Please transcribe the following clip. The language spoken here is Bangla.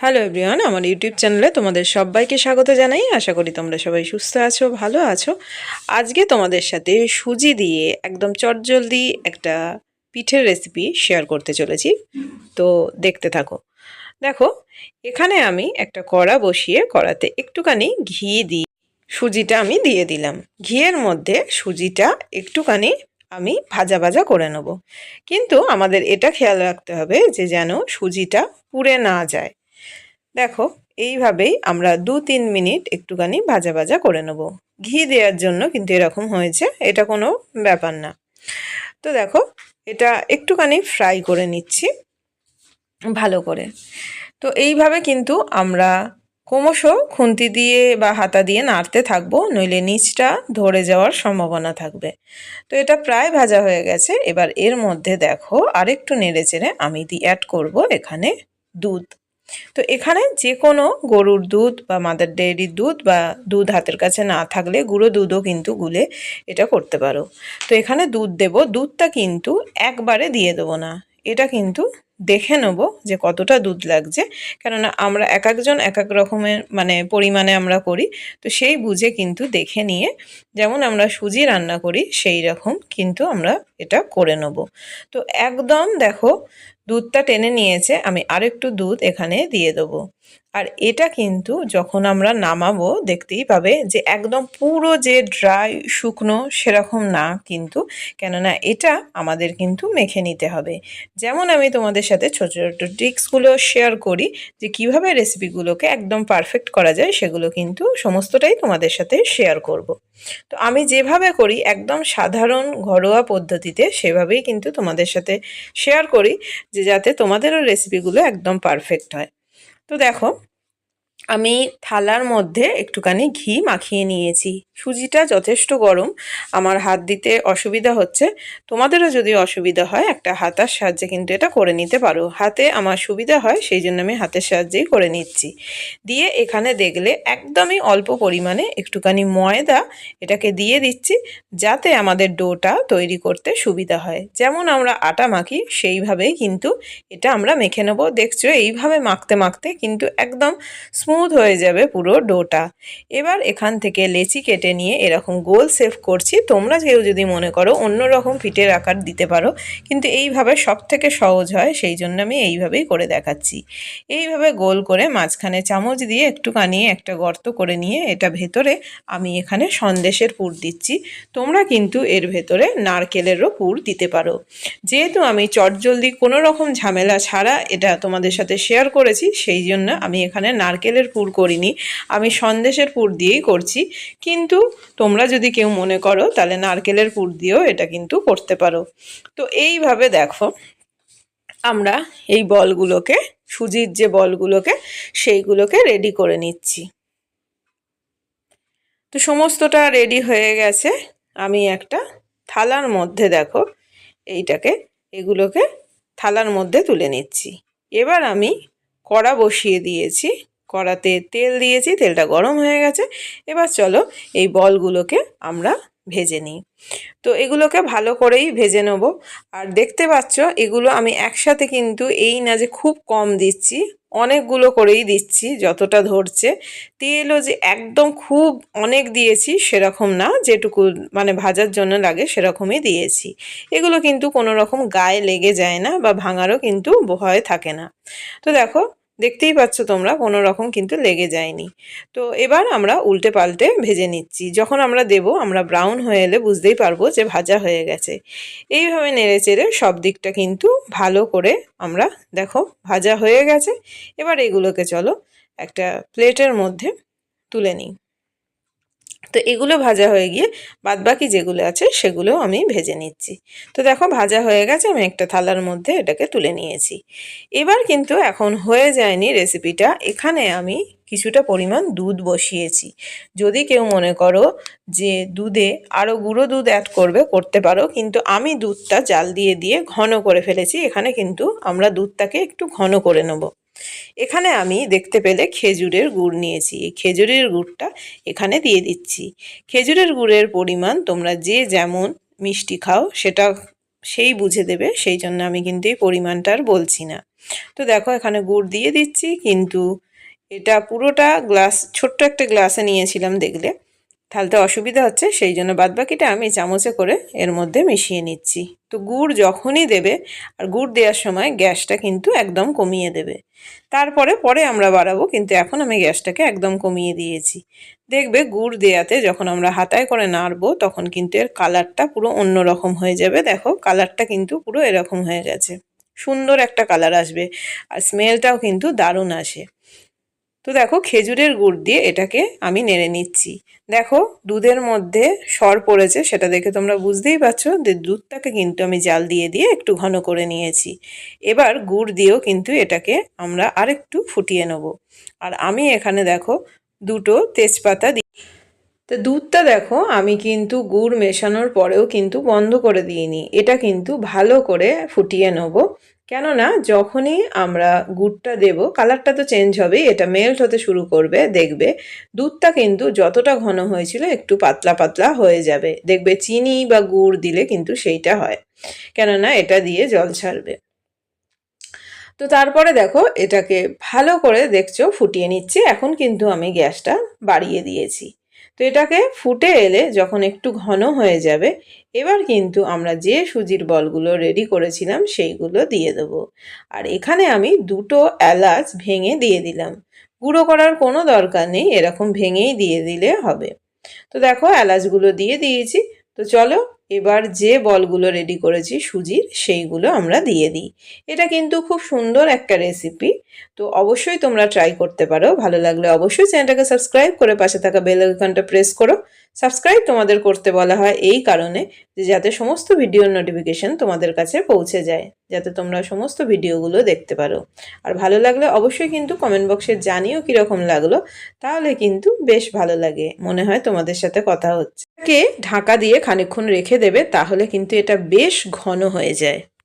হ্যালো এভরিওয়ান, আমার ইউটিউব চ্যানেলে তোমাদের সবাইকে স্বাগত জানাই। আশা করি তোমরা সবাই সুস্থ আছো, ভালো আছো। আজকে তোমাদের সাথে সুজি দিয়ে একদম চটজলদি একটা পিঠের রেসিপি শেয়ার করতে চলেছি, তো দেখতে থাকো। দেখো, এখানে আমি একটা কড়া বসিয়ে কড়াতে একটুখানি ঘি দিয়ে সুজিটা আমি দিয়ে দিলাম। ঘিয়ের মধ্যে সুজিটা একটুখানি আমি ভাজা ভাজা করে নেব, কিন্তু আমাদের এটা খেয়াল রাখতে হবে যে যেন সুজিটা পুড়ে না যায়। দেখো, এইভাবেই আমরা 2-3 মিনিট একটুখানি ভাজা ভাজা করে নেব। ঘি দেওয়ার জন্য কিন্তু এরকম হয়েছে, এটা কোনো ব্যাপার না। তো দেখো, এটা একটুখানি ফ্রাই করে নিচ্ছি ভালো করে। তো এইভাবে কিন্তু আমরা ক্রমশ খুন্তি দিয়ে বা হাতা দিয়ে নাড়তে থাকবো, নইলে নিচটা ধরে যাওয়ার সম্ভাবনা থাকবে। তো এটা প্রায় ভাজা হয়ে গেছে। এবার এর মধ্যে দেখো আরেকটু নেড়ে চেড়ে আমি অ্যাড করব এখানে দুধ। তো এখানে যে কোনো গরুর দুধ বা মাদার ডেয়ারির দুধ বা দুধ হাতের কাছে না থাকলে গুঁড়ো দুধও কিন্তু গুলে এটা করতে পারো। তো এখানে দুধ দেব, দুধটা কিন্তু একবারে দিয়ে দেবো না, এটা কিন্তু দেখে নেব যে কতটা দুধ লাগছে, কেননা আমরা এক একজন এক এক রকমের পরিমাণে আমরা করি। তো সেই বুঝে কিন্তু দেখে নিয়ে, যেমন আমরা সুজি রান্না করি সেই রকম কিন্তু আমরা এটা করে নেব। তো একদম দেখো দুধটা টেনে নিয়েছে, আমি আরেকটু দুধ এখানে দিয়ে দেবো। আর এটা কিন্তু যখন আমরা নামাবো দেখতেই পাবে যে একদম পুরো যে ড্রাই শুকনো সেরকম না কিন্তু, কেননা এটা আমাদের কিন্তু মেখে নিতে হবে। যেমন আমি তোমাদের সাথে ছোট ছোট ট্রিক্সগুলো শেয়ার করি যে কিভাবে রেসিপিগুলোকে একদম পারফেক্ট করা যায়, সেগুলো কিন্তু সমস্তটাই তোমাদের সাথে শেয়ার করব। তো আমি যেভাবে করি একদম সাধারণ ঘরোয়া পদ্ধতিতে, সেভাবেই কিন্তু তোমাদের সাথে শেয়ার করি, যে যাতে তোমাদেরও রেসিপিগুলো একদম পারফেক্ট হয়। তো দেখো, আমি থালার মধ্যে একটুখানি ঘি মাখিয়ে নিয়েছি। সুজিটা যথেষ্ট গরম, আমার হাত দিতে অসুবিধা হচ্ছে। তোমাদেরও যদি অসুবিধা হয় একটা হাতার সাহায্যে কিন্তু এটা করে নিতে পারো। হাতে আমার সুবিধা হয় সেই জন্য আমি হাতের সাহায্যেই করে নিচ্ছি। দিয়ে এখানে দেখলে একদমই অল্প পরিমাণে একটুখানি ময়দা এটাকে দিয়ে দিচ্ছি, যাতে আমাদের ডোটা তৈরি করতে সুবিধা হয়। যেমন আমরা আটা মাখি সেইভাবেই কিন্তু এটা আমরা মেখে নেব। দেখছো এইভাবে মাখতে মাখতে কিন্তু একদম স্মুথ হয়ে যাবে পুরো ডোটা। এবার এখান থেকে লেচি কেটে নিয়ে এরকম গোল শেপ করছি। তোমরা কেউ যদি মনে করো অন্য রকম পিঠের আকার দিতে পারো, কিন্তু এইভাবে সব থেকে সহজ হয়, সেই জন্য আমি এইভাবেই করে দেখাচ্ছি। এইভাবে গোল করে মাঝখানে চামচ দিয়ে একটুখানি একটা গর্ত করে নিয়ে এটা ভেতরে আমি এখানে সন্দেশের পুর দিচ্ছি। তোমরা কিন্তু এর ভেতরে নারকেলেরও পুর দিতে পারো। যেহেতু আমি চটজলদি কোনো রকম ঝামেলা ছাড়া এটা তোমাদের সাথে শেয়ার করেছি, সেই জন্য আমি এখানে নারকেলের পুর করিনি, আমি সন্দেশের পুর দিয়েই করছি। কিন্তু তোমরা যদি কেউ মনে করো তাহলে নারকেলের পুর দিয়েও এটা কিন্তু করতে পারো। তো এইভাবে দেখো আমরা এই বলগুলোকে, সুজির যে বলগুলোকে, সেইগুলোকে রেডি করে নিচ্ছি। তো সমস্তটা রেডি হয়ে গেছে। আমি একটা থালার মধ্যে দেখো এগুলোকে থালার মধ্যে তুলে নিচ্ছি। এবার আমি কড়া বসিয়ে দিয়েছি, কড়াতে তেল দিয়েছি, তেলটা গরম হয়ে গেছে। এবার চলো এই বলগুলোকে আমরা ভেজে নিই। তো এগুলোকে ভালো করেই ভেজে নেব। আর দেখতে পাচ্ছ এগুলো আমি একসাথে কিন্তু এই না যে খুব কম দিচ্ছি, অনেকগুলো করেই দিচ্ছি যতটা ধরছে। তেলও যে একদম খুব অনেক দিয়েছি সেরকম না, যেটুকু ভাজার জন্য লাগে সেরকমই দিয়েছি। এগুলো কিন্তু কোনো রকম গায়ে লেগে যায় না বা ভাঙারও কিন্তু ভয় থাকে না। তো দেখো, দেখতেই পাচ্ছ তোমরা কোনো রকম কিন্তু লেগে যায়নি। তো এবার আমরা উল্টে পাল্টে ভেজে নিচ্ছি। যখন আমরা দেব, আমরা ব্রাউন হয়ে এলে বুঝতেই পারবো যে ভাজা হয়ে গেছে। এইভাবে নেড়ে চেড়ে সব দিকটা কিন্তু ভালো করে আমরা দেখো ভাজা হয়ে গেছে। এবার এগুলোকে চলো একটা প্লেটের মধ্যে তুলে নিই। তো এগুলো ভাজা হয়ে গিয়ে বাদবাকি যেগুলো আছে সেগুলোও আমি ভেজে নিচ্ছি। তো দেখো ভাজা হয়ে গেছে, আমি একটা থালার মধ্যে এটাকে তুলে নিয়েছি। এবার কিন্তু এখন হয়ে যায়নি রেসিপিটা, এখানে আমি কিছুটা পরিমাণ দুধ বসিয়েছি। যদি কেউ মনে করো যে দুধে আরও গুঁড়ো দুধ অ্যাড করতে পারো, কিন্তু আমি দুধটা জাল দিয়ে দিয়ে ঘন করে ফেলেছি। এখানে কিন্তু আমরা দুধটাকে একটু ঘন করে নেব। এখানে আমি দেখতে পেলে খেজুরের গুড় নিয়েছি, এই খেজুরের গুড়টা এখানে দিয়ে দিচ্ছি। খেজুরের গুড়ের পরিমাণ তোমরা যে যেমন মিষ্টি খাও সেটা সেই বুঝে দেবে, সেই জন্য আমি কিন্তু এই পরিমাণটা আর বলছি না। তো দেখো এখানে গুড় দিয়ে দিচ্ছি, কিন্তু এটা পুরোটা গ্লাস, ছোট্ট একটা গ্লাসে নিয়েছিলাম দেখলে, ঢালতে অসুবিধা হচ্ছে, সেই জন্য বাদবাকিটা আমি চামচে করে এর মধ্যে মিশিয়ে নিচ্ছি। তো গুড় যখনই দেবে, আর গুড় দেওয়ার সময় গ্যাসটা কিন্তু একদম কমিয়ে দেবে। তারপরে পরে আমরা বাড়াবো, কিন্তু এখন আমি গ্যাসটাকে একদম কমিয়ে দিয়েছি। দেখবে গুড় দেওয়াতে যখন আমরা হাতায় করে নাড়বো তখন কিন্তু এর কালারটা পুরো অন্য রকম হয়ে যাবে। দেখো কালারটা কিন্তু পুরো এরকম হয়ে গেছে, সুন্দর একটা কালার আসবে, আর স্মেলটাও কিন্তু দারুণ আসে। তো দেখো খেজুরের গুড় দিয়ে এটাকে আমি নেড়ে নিচ্ছি। দেখো দুধের মধ্যে সর পড়েছে, সেটা দেখে তোমরা বুঝতেই পারছো যে দুধটাকে কিন্তু আমি জাল দিয়ে দিয়ে একটু ঘন করে নিয়েছি। এবার গুড় দিয়েও কিন্তু এটাকে আমরা আরেকটু ফুটিয়ে নেব। আর আমি এখানে দেখো দুটো তেজপাতা দিই। তো দুধটা দেখো আমি কিন্তু গুড় মেশানোর পরেও কিন্তু বন্ধ করে দিইনি, এটা কিন্তু ভালো করে ফুটিয়ে নেব। কেননা যখনই আমরা গুড়টা দেব কালারটা তো চেঞ্জ হবে, এটা মেল্ট হতে শুরু করবে, দেখবে দুধটা কিন্তু যতটা ঘন হয়েছিল একটু পাতলা পাতলা হয়ে যাবে। দেখবে চিনি বা গুড় দিলে কিন্তু সেইটা হয়, কেননা এটা দিয়ে জল ছাড়বে। তো তারপরে দেখো এটাকে ভালো করে দেখছো ফুটিয়ে নিচ্ছি। এখন কিন্তু আমি গ্যাসটা বাড়িয়ে দিয়েছি। তো এটাকে ফুটে এলে যখন একটু ঘন হয়ে যাবে, এবার কিন্তু আমরা যে সুজির বলগুলো রেডি করেছিলাম সেইগুলো দিয়ে দেবো। আর এখানে আমি দুটো এলাচ ভেঙে দিয়ে দিলাম, গুঁড়ো করার কোনো দরকার নেই, এরকম ভেঙেই দিয়ে দিলে হবে। তো দেখো এলাচগুলো দিয়ে দিয়েছি। তো চলো এবার যে বলগুলো রেডি করেছি সুজির, সেইগুলো আমরা দিয়ে দিই। এটা কিন্তু খুব সুন্দর একটা রেসিপি, তো অবশ্যই তোমরা ট্রাই করতে পারো। ভালো লাগলে অবশ্যই চ্যানেলটাকে সাবস্ক্রাইব করে পাশে থাকা বেল আইকনটা প্রেস করো। সাবস্ক্রাইব তোমাদের করতে বলা হয় এই কারণে যে যাতে সমস্ত ভিডিওর নোটিফিকেশন তোমাদের কাছে পৌঁছে যায়, যাতে তোমরা সমস্ত ভিডিওগুলো দেখতে পারো। আর ভালো লাগলে অবশ্যই কিন্তু কমেন্ট বক্সে জানিও কীরকম লাগলো, তাহলে কিন্তু বেশ ভালো লাগে, মনে হয় তোমাদের সাথে কথা হচ্ছে। ঢাকা দিয়ে খানিকক্ষণ রেখে দেবে, তাহলে কিন্তু এটা বেশ ঘন হয়ে যায়।